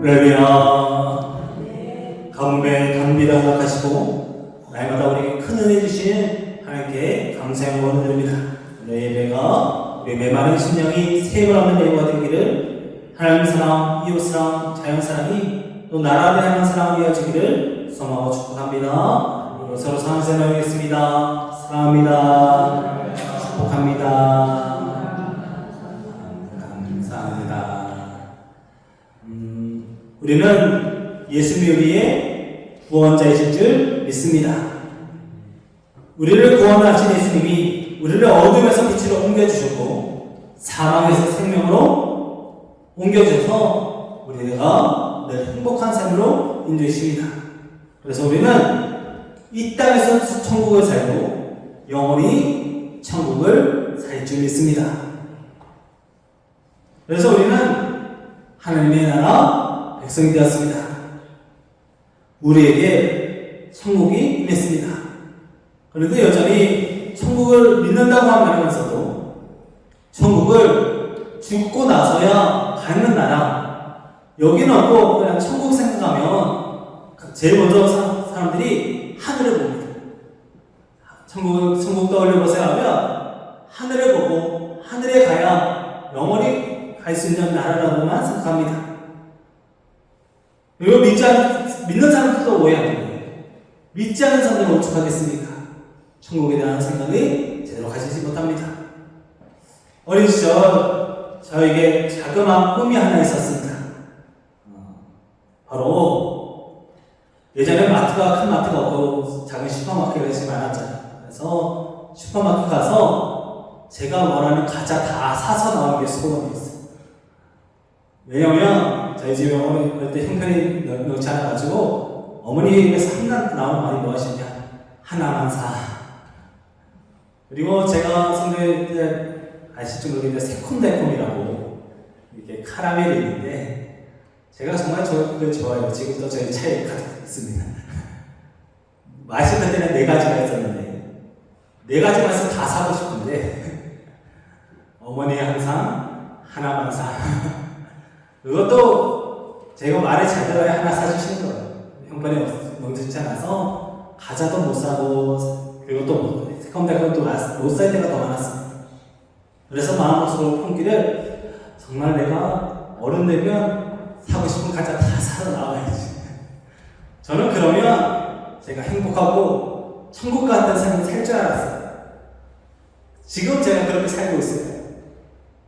할렐루야. 가뭄에 단비를 허락하시고 날마다 우리에게 큰 은혜 주시는 하나님께 감사의 영광을 드립니다. 오늘 예배가 우리 메마른 심령이 세임을 얻는 예배가 되기를, 하나님 사랑, 이웃 사랑, 자연 사랑이 또 나라를 향한 사랑이 이어지기를 소망하고 축복합니다. 서로 상세 나누겠습니다. 사랑합니다. 축복합니다. 감사합니다. 우리는 예수님이 우리의 구원자이신 줄 믿습니다. 우리를 구원하신 예수님이 우리를 어둠에서 빛으로 옮겨주셨고 사망에서 생명으로 옮겨주셔서 우리가 늘 행복한 삶으로 인도하십니다. 그래서 우리는 이 땅에서 천국을 살고 영원히 천국을 살 줄 믿습니다. 그래서 우리는 하나님의 나라 백성이 되었습니다. 우리에게 천국이 임했습니다. 그런데 여전히 천국을 믿는다고 하면서도 천국을 죽고 나서야 가는 나라, 여기는 없고 그냥 천국 생각하면 제일 먼저 사람들이 하늘을 봅니다. 천국 떠올려보세요 하면 하늘을 보고 하늘에 가야 영원히 갈 수 있는 나라라고만 생각합니다. 그리고 믿는 사람들도 오해합니다. 믿지 않는 사람들은 오죽하겠습니까? 천국에 대한 생각이 제대로 가지지 못합니다. 어린 시절 저에게 자그마한 꿈이 하나 있었습니다. 바로 예전에 큰 마트가 없고 작은 슈퍼마켓이 많았잖아요. 그래서 슈퍼마켓 가서 제가 원하는 과자 다 사서 나오는 게 소원이었어요. 왜냐면 저희 집에 어머니 그때 형편이 넣지 않아가지고 어머니에게서 항상 나오는 말이 무엇이냐, 하나만 사. 그리고 제가 선배 때 아실지 모르겠는데 새콤달콤이라고 이렇게 카라멜이 있는데 제가 정말 그걸 좋아해요. 지금도 저희 차에 가득 있습니다. 맛이 그때는 4가지가 있었는데 4가지 맛을 다 사고 싶은데 어머니 항상 하나만 사. 그것도 제가 말을 잘 들어야 하나 사주시는 거예요. 형편이 넉넉지 않아서 과자도 못 사고, 그리고 또 새콤달콤도 못 살 때가 더 많았습니다. 그래서 마음속으로 품기를, 정말 내가 어른 되면 사고 싶은 과자 다 사러 나와야지. 저는 그러면 제가 행복하고 천국 같은 삶을 살 줄 알았어요. 지금 제가 그렇게 살고 있어요.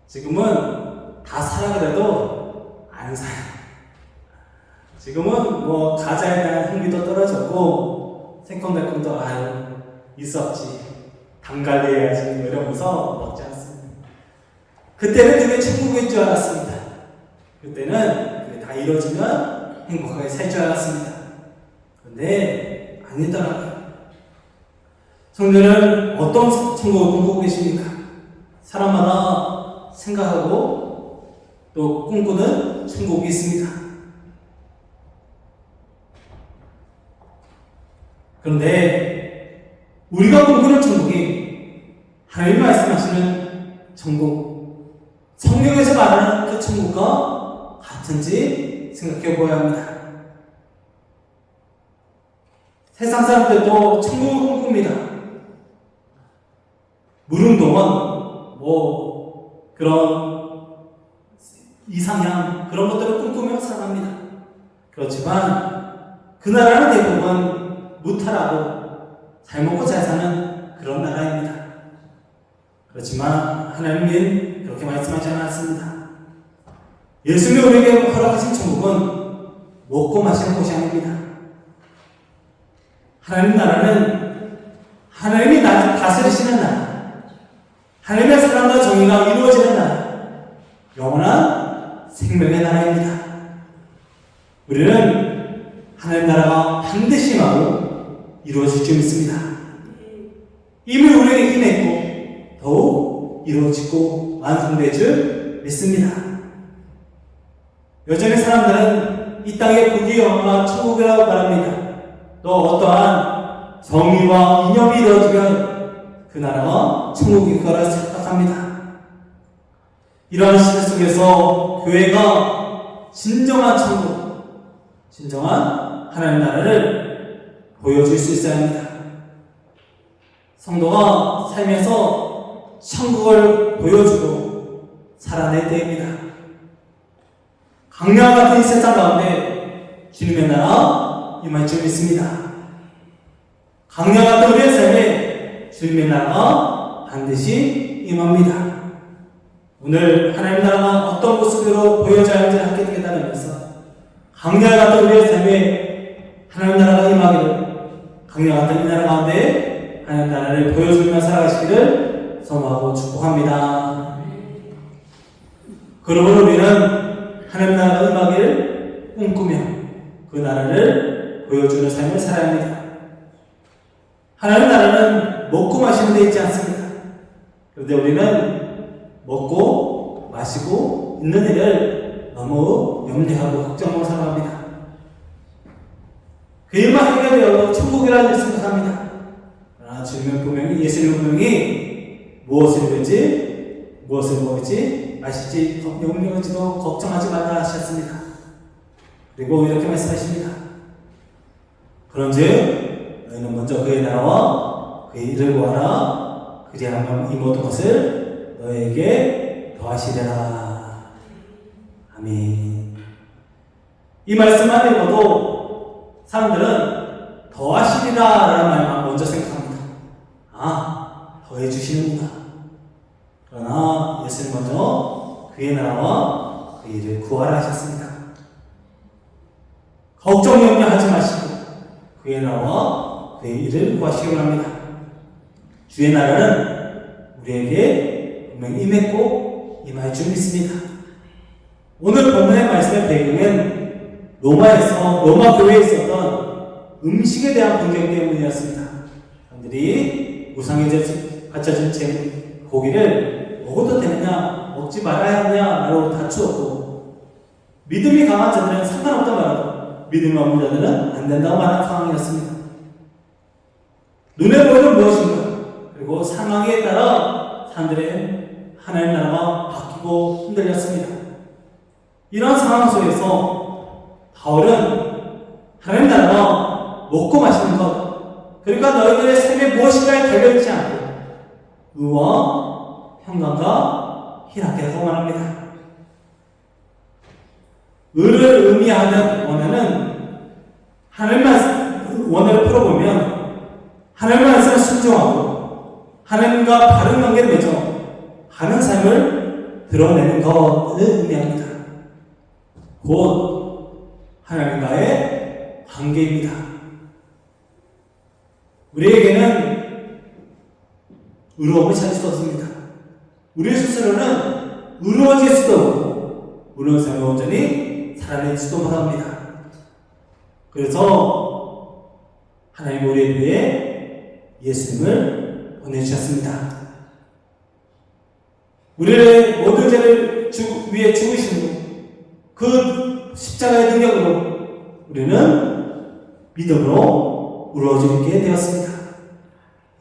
지금은 다 사라 그래도 안 사요. 지금은 뭐 과자에 대한 흥미도 떨어졌고 새콤달콤도 있었지, 당 관리해야지 이러면서 먹지 않습니다. 그때는 그게 천국인 줄 알았습니다. 그때는 그게 다 이루어지면 행복하게 살 줄 알았습니다. 그런데 아니더라고요. 성도는 어떤 천국을 꿈꾸고 계십니까? 사람마다 생각하고 또 꿈꾸는 천국이 있습니다. 그런데 우리가 꿈꾸는 천국이 하나님 말씀하시는 천국, 성경에서 말하는 그 천국과 같은지 생각해 보아야 합니다. 세상 사람들도 천국을 꿈꿉니다. 무릉도원, 그런 이상향, 그런 것들을 꿈꾸며 살아갑니다. 그렇지만 그 나라는 대부분 무탈하고 잘 먹고 잘 사는 그런 나라입니다. 그렇지만 하나님은 그렇게 말씀하지 않았습니다. 예수님이 우리에게 허락하신 천국은 먹고 마시는 곳이 아닙니다. 하나님 나라는 하나님이 다스리시는 나라, 하나님의 사랑과 정의가 이루어지는 나라, 영원한 생명의 나라입니다. 우리는 하나님 나라가 반드시 임하고 이루어질 줄 믿습니다. 이미 우리에게 임했고 더욱 이루어지고 완성될 줄 믿습니다. 여전히 사람들은 이 땅의 부귀 영화가 천국이라고 말합니다. 또 어떠한 정의와 이념이 이루어지면 그 나라가 천국일 거라 생각합니다. 이러한 시대 속에서 교회가 진정한 천국, 진정한 하나님 나라를 보여줄 수 있어야 합니다. 성도가 살면서 천국을 보여주고 살아낼 때입니다. 강렬 같은 이 세상 가운데 주님의 나라 임할 줄 믿습니다. 강렬 같은 우리의 삶에 주님의 나라가 반드시 임합니다. 오늘 하나님 나라가 어떤 모습으로 보여져야 할지 함께 깨달으면서 강렬 같은 우리의 삶에 하나님 나라가 임하기를, 강렬 같은 이 나라 가운데 하나님 나라를 보여주며 살아가시기를 소망하고 축복합니다. 그러므로 우리는 하나님 나라가 임하기를 꿈꾸며 그 나라를 보여주는 삶을 살아야 합니다. 하나님 나라는 먹고 마시는 데 있지 않습니다. 그런데 우리는 먹고 마시고 있는 일을 너무 염려하고 걱정하고 살아갑니다. 그 일만 해결되어도 천국이라는 것을 생각합니다. 그러나 주님은 분명히, 예수님은 분명히 무엇을 입을지, 무엇을 먹을지, 마실지, 염려할지도 걱정하지 말라 하셨습니다. 그리고 이렇게 말씀하십니다. 그런즉 너희는 먼저 그의 나라와 그의 일을 구하라. 그리하면 이 모든 것을 너희에게 더하시리라. 아멘. 이 말씀만 읽어도 사람들은 더하시리라 라는 말만 먼저 생각합니다. 아, 더해주시는구나. 그러나 예수님 먼저 그의 나라와 그의 일을 구하라 하셨습니다. 걱정 염려하지 마시고 그의 나라와 그의 일을 구하시기 바랍니다. 주의 나라는 우리에게 분명히 임했고 임할 줄 믿습니다. 오늘 본문의 말씀의 배경은 로마 교회에 있었던 음식에 대한 분쟁 때문이었습니다. 사람들이 우상에 바쳐진 고기를 먹어도 되느냐, 먹지 말아야 하느냐로 다투었고, 믿음이 강한 자들은 상관없다 말하고 믿음이 없는 자들은 안 된다고 말하는 상황이었습니다. 눈에 보이는 무엇인가, 그리고 상황에 따라 사람들의 하나님 나라가 바뀌고 흔들렸습니다. 이런 상황 속에서 바울은 하나님 나라가 먹고 마시는 것, 그러니까 너희들의 삶에 무엇인가에 달려있지 않고 의와 평강과 희락이라고 말합니다. 의를 의미하는 원어는 하나님 말씀, 원어를 풀어보면 하나님 말씀을 순종하고 하나님과 바른 관계를 맺어 하는 삶을 드러내는 것을 의미합니다. 곧 하나님과의 관계입니다. 우리에게는 의로움을 찾을 수 없습니다. 우리 스스로는 의로워질 수도 없고 의로운 삶을 온전히 살아내지도 못합니다. 그래서 하나님 우리에 대해 예수님을 보내주셨습니다. 우리의 모든 죄를 위해 죽으신 그 십자가의 능력으로 우리는 믿음으로 의로워지게 되었습니다.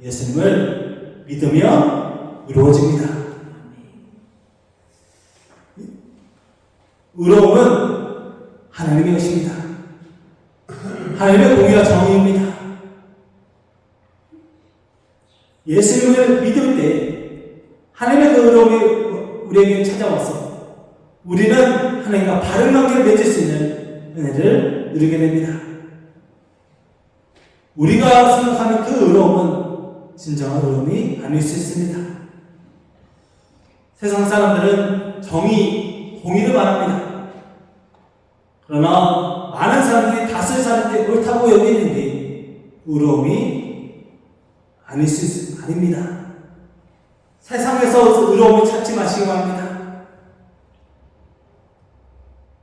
예수님을 믿으며 의로워집니다. 의로움은 하나님의 것입니다. 하나님의 공의와 정의입니다. 예수님을 믿을 때 하나님의 그 의로움이 우리에게 찾아와서 우리는 하나님과 바른 관계를 맺을 수 있는 은혜를 누리게 됩니다. 우리가 생각하는 그 의로움은 진정한 의로움이 아닐 수 있습니다. 세상 사람들은 정의, 공의를 말합니다. 그러나 많은 사람들이 다수의 사람들이 옳다고 여기는데 의로움이 아닙니다. 세상에서 의로움을 찾지 마시기 바랍니다.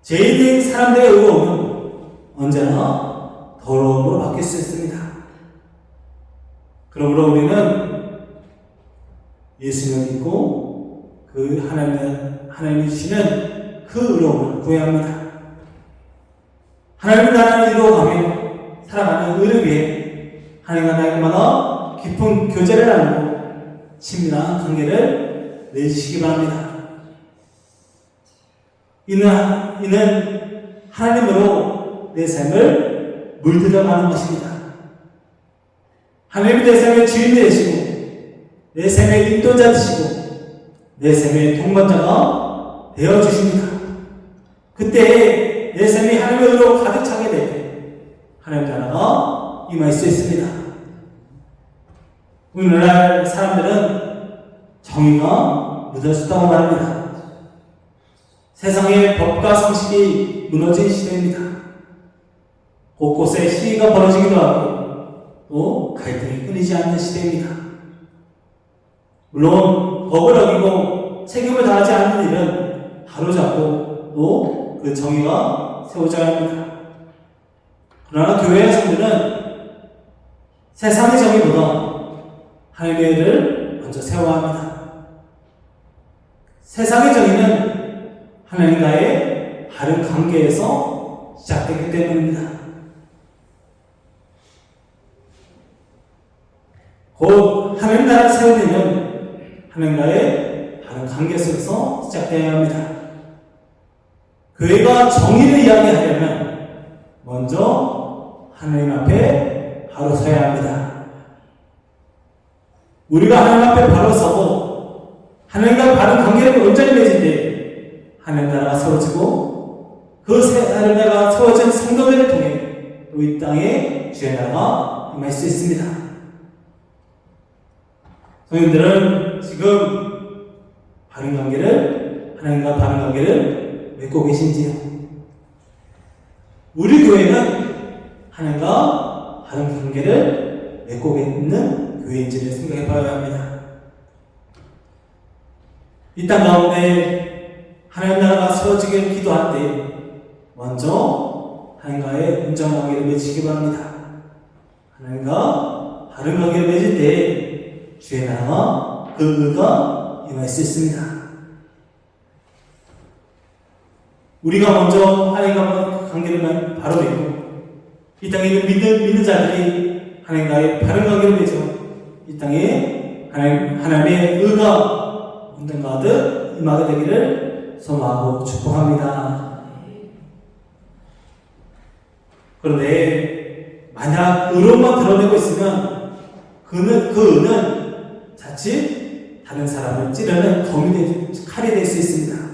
죄인인 사람들의 의로움은 언제나 더러움으로 바뀔 수 있습니다. 그러므로 우리는 예수님을 믿고 그 하나님이 주시는 그 의로움을 구해야 합니다. 하나님의 나라를 이루어가며 살아가는 의를 위해 하나님과 나에게마다 깊은 교제를 나누고 친밀한 관계를 맺으시기 바랍니다. 이는 하나님으로 내 삶을 물들여가는 것입니다. 하나님이 내 삶의 주인이 되시고 내 삶의 인도자 되시고 내 삶의 동반자가 되어주십니다. 그때 내 삶이 하나님의 의로 가득 차게 될 때 하나님 나라가 임할 수 있습니다. 오늘날 사람들은 정의가 무너졌다고 말합니다. 세상의 법과 상식이 무너진 시대입니다. 곳곳에 시위가 벌어지기도 하고 또 갈등이 끊이지 않는 시대입니다. 물론 법을 어기고 책임을 다하지 않는 일은 바로잡고 또 그 정의가 세워져야 합니다. 그러나 교회의 성도는 세상의 정의보다 하나님의 일을 먼저 세워야 합니다. 세상의 정의는 하나님과의 바른 관계에서 시작되기 때문입니다. 곧 하나님 나라를 세우려면 하나님과의 바른 관계 속에서 시작되어야 합니다. 교회가 정의를 이야기하려면 먼저 하나님 앞에 바로 서야 합니다. 우리가 하나님 앞에 바로 서고 하나님과 바른 관계를 온전히 맺을 때 하나님 나라가 세워지고 그 하나님 나라가 세워진 성도들을 통해 또 이 땅에 주의 나라가 임할 수 있습니다. 성도들은 지금 바른 관계를 하나님과 바른 관계를 맺고 계신지요? 우리 교회는 하나님과 바른 관계를 맺고 있는 교회인지를 생각해 봐야 합니다. 이 땅 가운데 하나님 나라가 세워지길 기도할 때 먼저 하나님과의 온전한 관계를 맺으시기 바랍니다. 하나님과 바른 관계를 맺을 때 주의 나라와 그 의가 임할 수 있습니다. 우리가 먼저 하나님과 관계를 바로 맺고 이 땅에 있는 믿는 자들이 하나님과의 바른 관계를 맺어 이 땅에 하나님의 의가 온전 가득 임하게 되기를 소망하고 축복합니다. 그런데 만약 의로만 드러내고 있으면 그 의는 자칫 다른 사람을 찌르는 칼이 될 수 있습니다.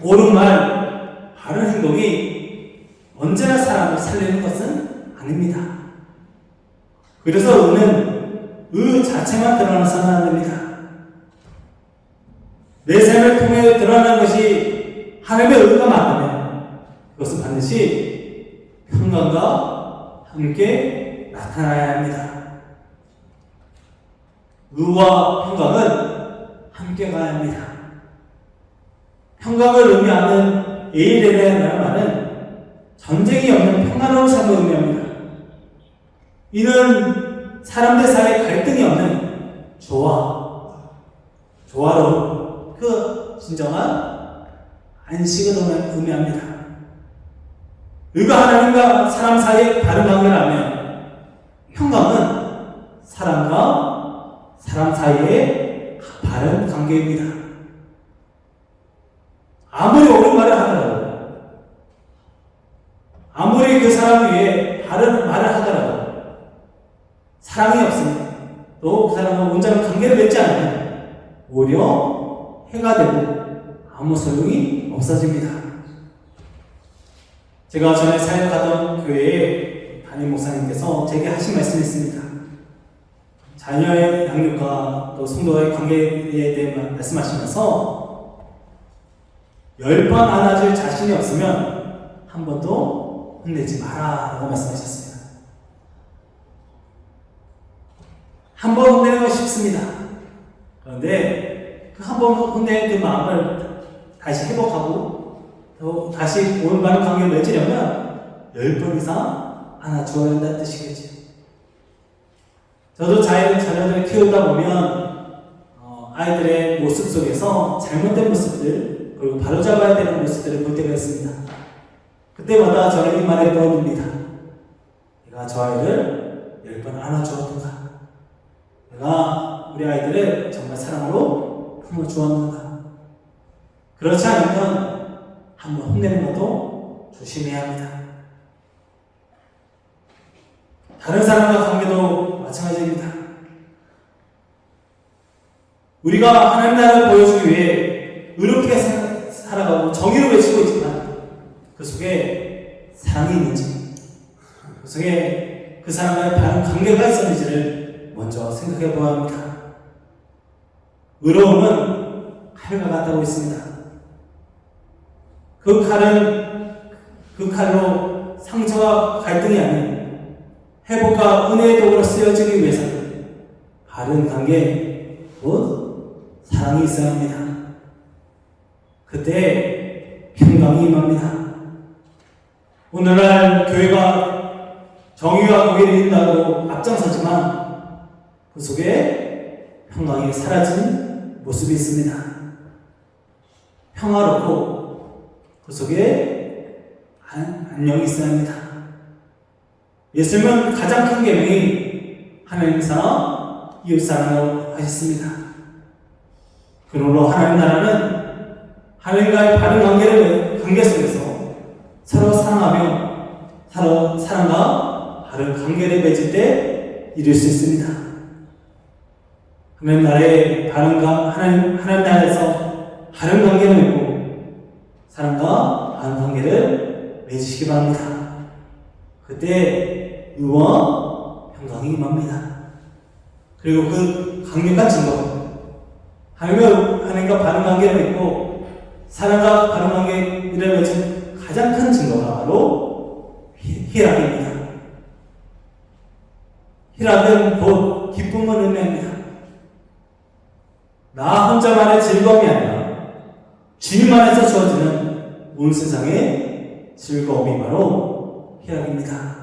옳은 말, 바른 행동이 언제나 사람을 살리는 것은 아닙니다. 그래서 의는 의 자체만 드러나서는 안 됩니다. 내 삶을 통해 드러나는 것이 하나님의 의가 맞다면 그것은 반드시 평강과 함께 나타나야 합니다. 의와 평강은 함께 가야 합니다. 평강을 의미하는 에이레라는 말은 전쟁이 없는 평화로운 삶을 의미합니다. 이는 사람들 사이에 갈등이 없는 조화로운 그 진정한 안식을 의미합니다. 의가 하나님과 사람 사이에 바른 관계를 하면 평강은 사람과 사람 사이에 바른 관계입니다. 아무리 옳은 말을 하더라도 아무리 그 사람 위에 바른 말을 하더라도 사랑이 없으면 또 그 사람과 온전한 관계를 맺지 않으면 오히려 해가 되고 아무 소용이 없어집니다. 제가 전에 사역하던 교회의 담임 목사님께서 제게 하신 말씀이 있습니다. 자녀의 양육과 또 성도와의 관계에 대해 말씀하시면서 10번 안아줄 자신이 없으면 한 번도 혼내지 마라 라고 말씀하셨습니다. 한 번 혼내는 건 쉽습니다. 그런데 그 한 번 혼낸 그 마음을 다시 회복하고 또 다시 올바른 관계를 맺으려면 10번 이상 안아줘야 한다는 뜻이겠죠. 저도 자녀들을 키우다 보면 아이들의 모습 속에서 잘못된 모습들 그리고 바로잡아야 되는 모습들을 볼 때가 있습니다. 그때마다 저는 이 말을 떠올립니다. 내가 저 아이를 10번 안아주었던가, 내가 우리 아이들을 정말 사랑으로 품어주었는가. 그렇지 않으면 한번 혼내는 것도 조심해야 합니다. 다른 사람과 관계도 마찬가지입니다. 우리가 하나님 나라를 보여주기 위해 의롭게 살아가고 정의로 외치고 있지만 그 속에 사랑이 있는지, 그 속에 그 사람과의 바른 관계가 있었는지를 먼저 생각해 보아야 합니다. 의로움은 칼과 같다고 있습니다. 그 칼로 상처와 갈등이 아닌 회복과 은혜의 도구로 쓰여지기 위해서는 바른 관계, 곧 사랑이 있어야 합니다. 그때 평강이 임합니다. 오늘날 교회가 정의와 공의를 이룬다고 앞장서지만 그 속에 평강이 사라진 모습이 있습니다. 평화롭고 그 속에 안녕이 있어야 합니다. 예수님은 가장 큰 계명이 하나님 사랑, 이웃 사랑이라고 하셨습니다. 그러므로 하나님 나라는 하나님과의 바른 관계 속에서 서로 사랑하며 서로 사랑과 바른 관계를 맺을 때 이룰 수 있습니다. 하나님 나라에서 바른 관계를 맺고 사랑과 바른 관계를 맺으시기 바랍니다. 그때 의와 평강이 임합니다. 그리고 그 강력한 증거, 하나님과 바른 관계를 맺고 사랑과 바른 관계를 맺은 가장 큰 증거가 바로 희락입니다. 희락은 곧 기쁨을 의미합니다. 나 혼자만의 즐거움이 아니라 주님 안에서 주어지는 온 세상의 즐거움이 바로 희락입니다.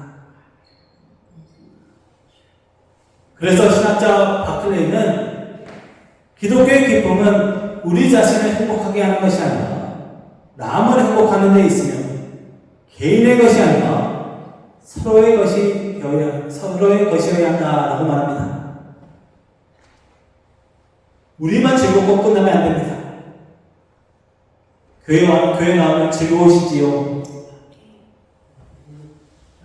그래서 신학자 바클레이는 기독교의 기쁨은 우리 자신을 행복하게 하는 것이 아니라 남을 행복하는 데 있으면 개인의 것이 아니라 서로의 것이어야 한다라고 말합니다. 우리만 즐겁고 끝나면 안 됩니다. 교회 나오면 즐거우시지요?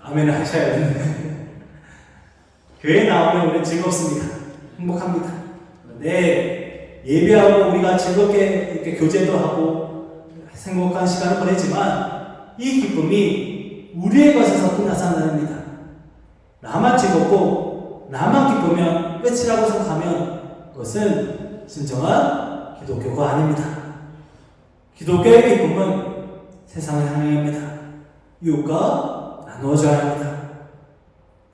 아멘을 하셔야 되는데 교회 나오면 우리는 즐겁습니다. 행복합니다. 그런데 예배하고 우리가 즐겁게 이렇게 교제도 하고 행복한 시간을 보내지만 이 기쁨이 우리의 것에서 끝나서 안 됩니다. 나만 즐겁고 나만 기쁘면 끝이라고 생각하면 그것은 진정한 기독교가 아닙니다. 기독교의 기쁨은 세상을 향해 합니다. 이웃과 나누어져야 합니다.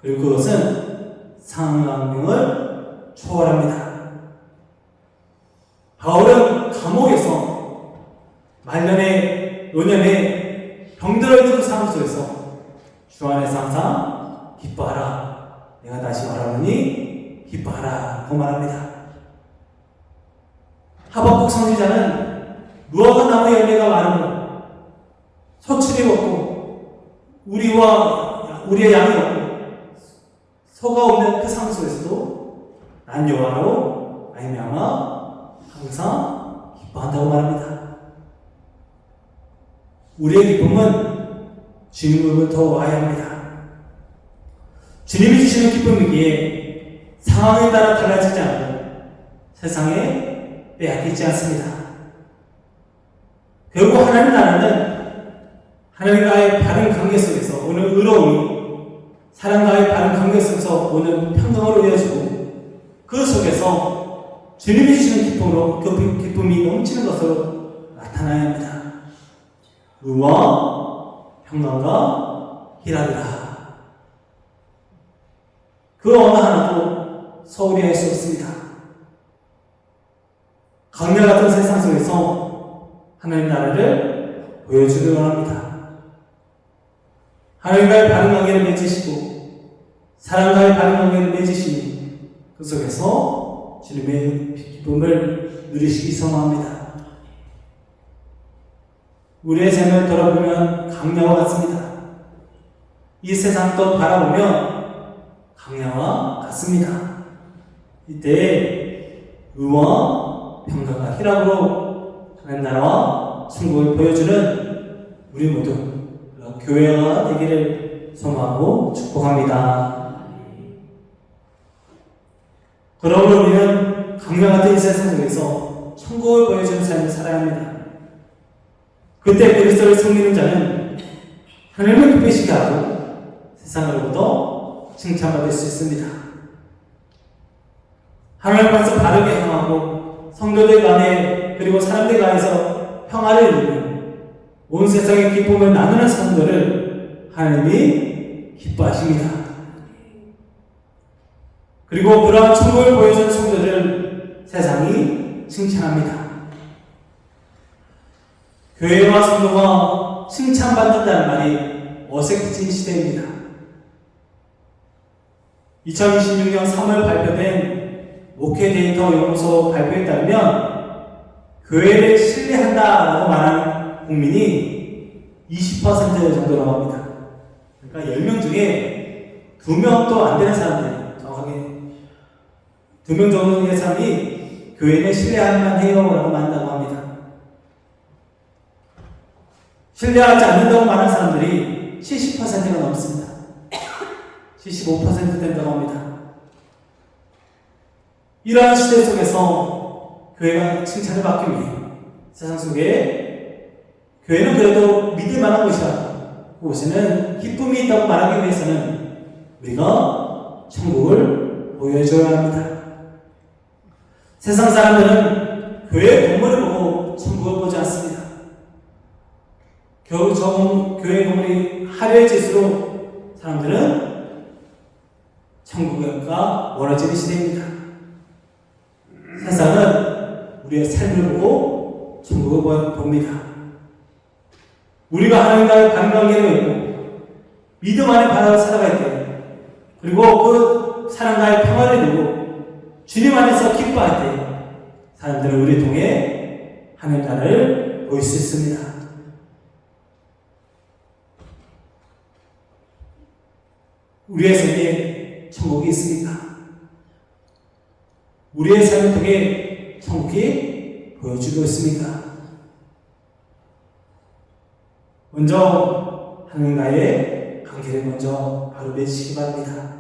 그리고 그것은 상황명을 초월합니다. 바울은 감옥에서 말년에 노년에 병들어 있는 그 상황 속에서 주 안에서 항상 기뻐하라. 내가 다시 말하노니 기뻐하라. 라고 말합니다. 하박국 선지자는 무화과 나무 열매가 많으므로 소출이 없고 우리의 양이 없고 소가 없는 그 상황 속에서도 난 여호와로 말미암아 항상 기뻐한다고 말합니다. 우리의 기쁨은 주님으로부터 와야 합니다. 주님이 주시는 기쁨이기에 상황에 따라 달라지지 않고 세상에 빼앗기지 않습니다. 결국 하나님 나라는 하나님과의 바른 관계 속에서 오는 의로움이 사랑과의 바른 관계 속에서 오는 평강으로 이어지고 그 속에서 주님이 주시는 기쁨으로 그 기쁨이 넘치는 것으로 나타나야 합니다. 의와 평강과 희락이라. 그 어느 하나도 소홀히 할 수 없습니다. 강렬 같은 세상 속에서 하나님 나라를 보여주기 원합니다. 하나님과의 바른 관계를 맺으시고 사랑과의 바른 관계를 맺으시니 그 속에서 주님의 기쁨을 누리시기 소망합니다. 우리의 삶을 돌아보면 강야와 같습니다. 이 세상도 바라보면 강야와 같습니다. 이때 의와 평강과 희락으로 하나님 나라와 천국을 보여주는 우리 모두 교회가 되기를 소망하고 축복합니다. 그러므로 우리는 강명 같은 이 세상 속에서 천국을 보여주는 삶을 살아야 합니다. 그때 그리스도를 섬기는 자는 하나님을 기쁘시게 하고 세상으로부터 칭찬받을 수 있습니다. 하나님 앞에서 바르게 행하고 성도들 간에 그리고 사람들 간에서 평화를 이루며 온 세상의 기쁨을 나누는 성도를 하나님이 기뻐하십니다. 그리고 그러한 천국을 보여준 성도들을 세상이 칭찬합니다. 교회와 성도가 칭찬받는다는 말이 어색해진 시대입니다. 2026년 3월 발표된 목회 데이터 연구소 발표에 따르면 교회를 신뢰한다라고 말하는 국민이 20% 정도라고 합니다. 그러니까 10명 중에 2명도 안 되는 사람들이, 정확하게 2명 정도의 사람이 교회를 신뢰할만 해요 라고 말한다고 합니다. 신뢰하지 않는다고 말하는 사람들이 70%가 넘습니다. 75% 된다고 합니다. 이러한 시대 속에서 교회가 칭찬을 받기 위해 세상 속에 교회는 그래도 믿을 만한 곳이다. 그곳에는 기쁨이 있다고 말하기 위해서는 우리가 천국을 보여줘야 합니다. 세상 사람들은 교회 건물을 보고 천국을 보지 않습니다. 겨우 교회 건물이 화려해질수록 사람들은 천국과 멀어지는 시대입니다. 세상은 우리의 삶을 보고 천국을 봅니다. 우리가 하나님과의 바른 관계를 맺고 믿음 안에 바라 살아갈 때, 그리고 그 사람과의 평화를 누리고 주님 안에서 기뻐할 때 사람들은 우리 통해 하나님 나라를 볼 수 있습니다. 우리의 삶에 천국이 있습니까? 우리의 삶을 통해 천국이 보여주고 있습니까? 먼저 하나님과의 관계를 먼저 바로 맺으시기 바랍니다.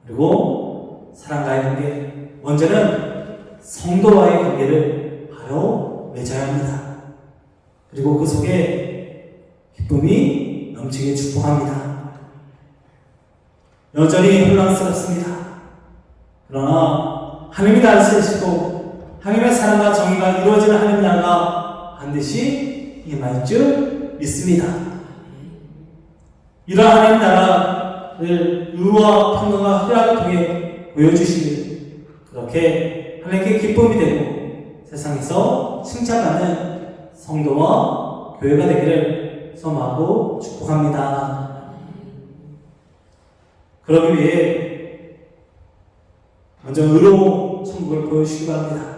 그리고 사람과의 관계, 먼저는 성도와의 관계를 바로 맺어야 합니다. 그리고 그 속에 기쁨이 넘치게 축복합니다. 여전히 혼란스럽습니다. 그러나 하나님이 다스리시고 하나님의 사랑과 정의가 이루어지는 하나님 나라가 반드시 임할 줄 믿습니다. 이러한 하나님 나라를 의와 평강과 희락을 통해 보여주시길, 그렇게 하나님께 기쁨이 되고 세상에서 칭찬받는 성도와 교회가 되기를 소망하고 축복합니다. 그러기 위해 먼저 의로 천국을 보여주시기 바랍니다.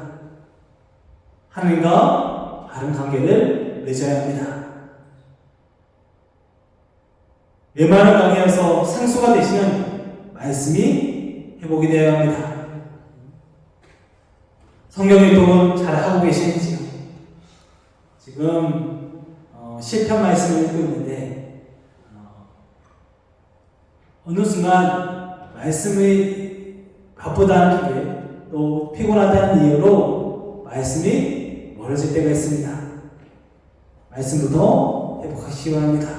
하나님과 바른 관계를 맺어야 합니다. 웬만한 관계에서 상수가 되시는 말씀이 회복이 되어야 합니다. 성경 읽음은 잘 하고 계시는지요? 지금 시편 말씀을 읽고 있는데 어느 순간 말씀의 바쁘다는 기회, 또 피곤하다는 이유로 말씀이 멀어질 때가 있습니다. 말씀부터 회복하시기 바랍니다.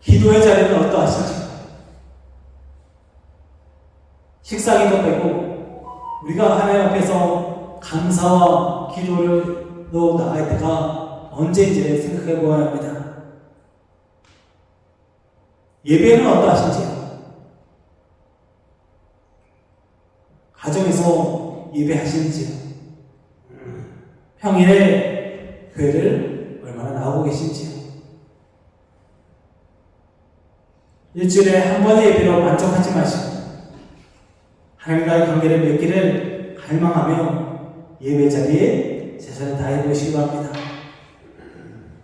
기도의 자리는 어떠하신지, 식사기도 빼고 우리가 하나님 앞에서 감사와 기도로 나갈 때가 언제인지 생각해 보아야 합니다. 예배는 어떠하신지요? 가정에서 예배하시는지요? 평일에 교회를 얼마나 나오고 계신지요? 일주일에 한 번의 예배로 만족하지 마시고 하나님과의 관계를 맺기를 갈망하며 예배 자리에 최선을 다해 보시기 바랍니다.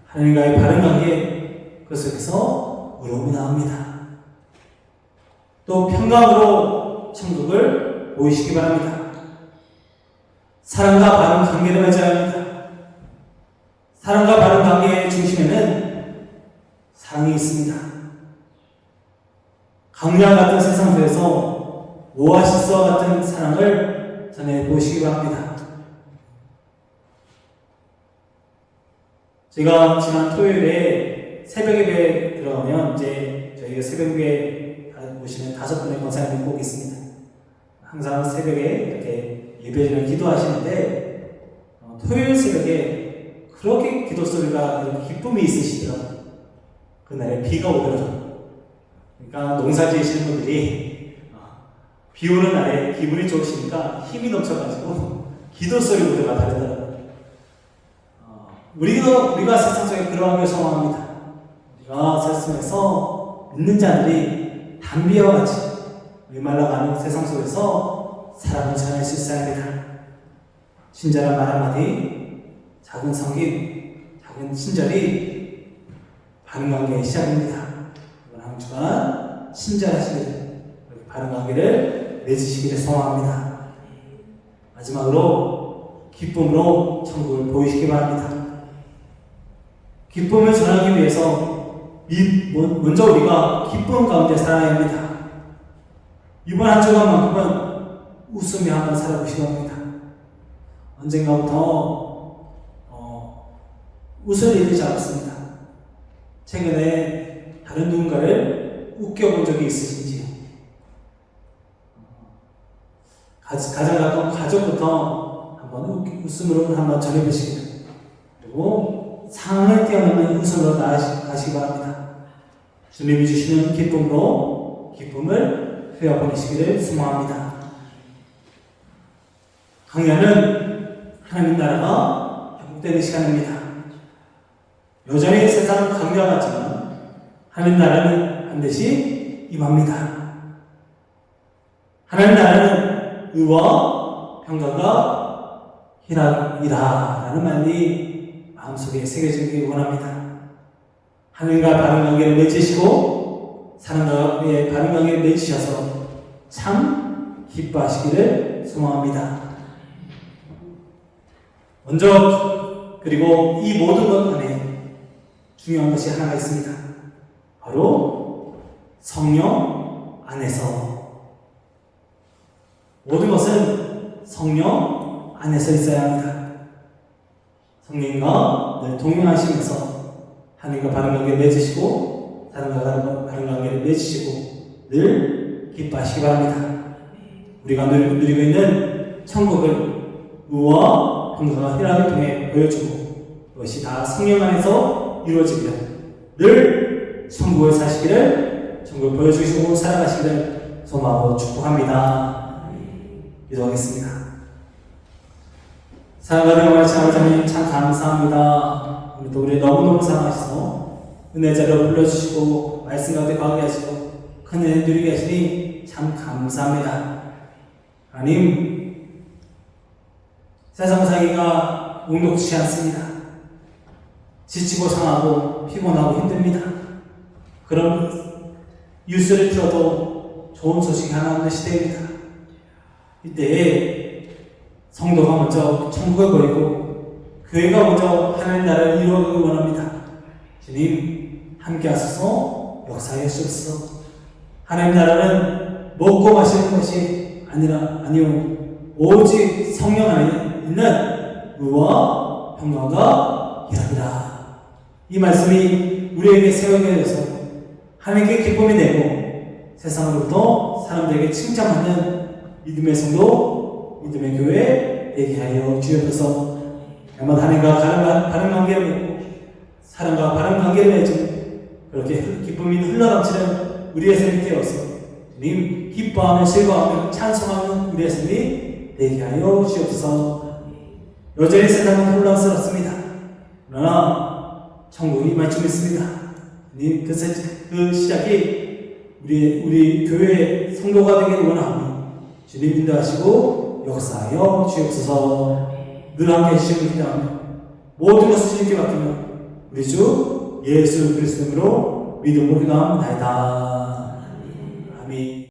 하나님과의 바른 관계, 그 속에서 의로움이 나옵니다. 또 평강으로 천국을 보이시기 바랍니다. 사랑과 바른 관계를 맺어야 합니다. 사랑과 바른 관계의 중심에는 사랑이 있습니다. 강약 같은 세상 속에서 오아시스와 같은 사랑을 전해보시기 바랍니다. 제가 지난 토요일에 새벽에 들어가면 이제 저희가 새벽에 오시는 5분의 권사님이 꼭 있습니다. 항상 새벽에 이렇게 예배를 기도하시는데 토요일 새벽에 그렇게 기도 소리가 이렇게 기쁨이 있으시더라고요. 그날에 비가 오더라고요. 그러니까 농사 지으시는 분들이 비 오는 날에 기분이 좋으시니까 힘이 넘쳐가지고 기도 소리보다 다르더라고요. 우리가 세상 속에 그러한 걸 소망합니다. 우리가 세상에서 믿는 자들이 담비와 같이 메말라가는 세상 속에서 사랑을 전할 수 있어야 합니다. 친절한 말 한마디, 작은 성김, 작은 친절이 바른 관계의 시작입니다. 이번 한 주간 친절하시기를, 바른 관계를 맺으시기를 소망합니다. 마지막으로 기쁨으로 천국을 보이시기 바랍니다. 기쁨을 전하기 위해서 먼저 우리가 기쁨 가운데 살아야 합니다. 이번 한 주간만큼은 웃으며 한번 살아보시기 바랍니다. 언젠가부터 웃을 일이 잘 없습니다. 최근에 다른 누군가를 웃겨본 적이 있으신지요? 가장 가까운 가족부터 한번 웃음으로 한번 전해보시기, 그리고 상을 뛰어넘는 웃음으로 나아가시기 바랍니다. 주님이 주시는 기쁨으로 기쁨을 흘려보내시기를 소망합니다. 강야는 하나님 나라가 회복되는 시간입니다. 여전히 세상은 강렬하지만 하나님 나라는 반드시 임합니다. 하나님 나라는 의와 평강과 희락이라는 말이 마음속에 새겨지기 원합니다. 하나님과 바른 관계를 맺으시고 사람과의 바른 관계를 맺으셔서 참 기뻐하시기를 소망합니다. 먼저 그리고 이 모든 것 안에 중요한 것이 하나가 있습니다. 바로 성령 안에서. 모든 것은 성령 안에서 있어야 합니다. 성령과 늘 동행하시면서 하나님과 바른 관계를 맺으시고 사람과 바른 관계를 맺으시고 늘 기뻐하시기 바랍니다. 우리가 누리고 있는 천국을 의와 평강과 희락을 통해 보여주고 그것이 다 성령 안에서 이루어지기를, 늘 천국을 사시기를, 천국을 보여주시고 살아가시기를 소망하고 축복합니다. 기도하겠습니다. 사랑하는 하나님 하나님 참 감사합니다. 오늘도 우리 너무너무 사랑하셔서 은혜자로 불러주시고 말씀 가운데 거하게 하시고 큰 은혜 누리게 하시니 참 감사합니다. 하나님, 세상 살기가 녹록지 않습니다. 지치고 상하고 피곤하고 힘듭니다. 그런 뉴스를 틀어도 좋은 소식이 하나 없는 시대입니다. 이때에 성도가 먼저 천국을 버리고 교회가 먼저 하나님 나라를 이루어가기 원합니다. 주님 함께 하소서, 역사해 주옵소서. 하나님 나라는 먹고 마시는 것이 아니요 오직 성령 안에 있는 의와 평강과 희락이라. 이 말씀이 우리에게 세우게 되어서 하나님께 기쁨이 되고 세상으로부터 사람들에게 칭찬받는 믿음의 성도, 믿음의 교회 되게 하여 주옵소서. 아마 하나님과 바른 관계를 맺고 사람과 바른 관계를 맺은 그렇게 기쁨이 흘러넘치는 우리의 삶이 되어서 주님 기뻐하며 즐거워하며 찬송하는 우리의 삶이 되게 하여 주옵소서. 여전히 세상은 혼란스럽습니다. 그러나 천국이 마침 있습니다. 그 시작이 우리 교회의 성도가 되기를 원하오니 주님 인도하시고 역사하여 주옵소서. 늘 함께 해주시길 기도하며 모든 것을 주님께 맡기며 우리 주 예수 그리스도로 믿음으로 기도합니다. 아멘.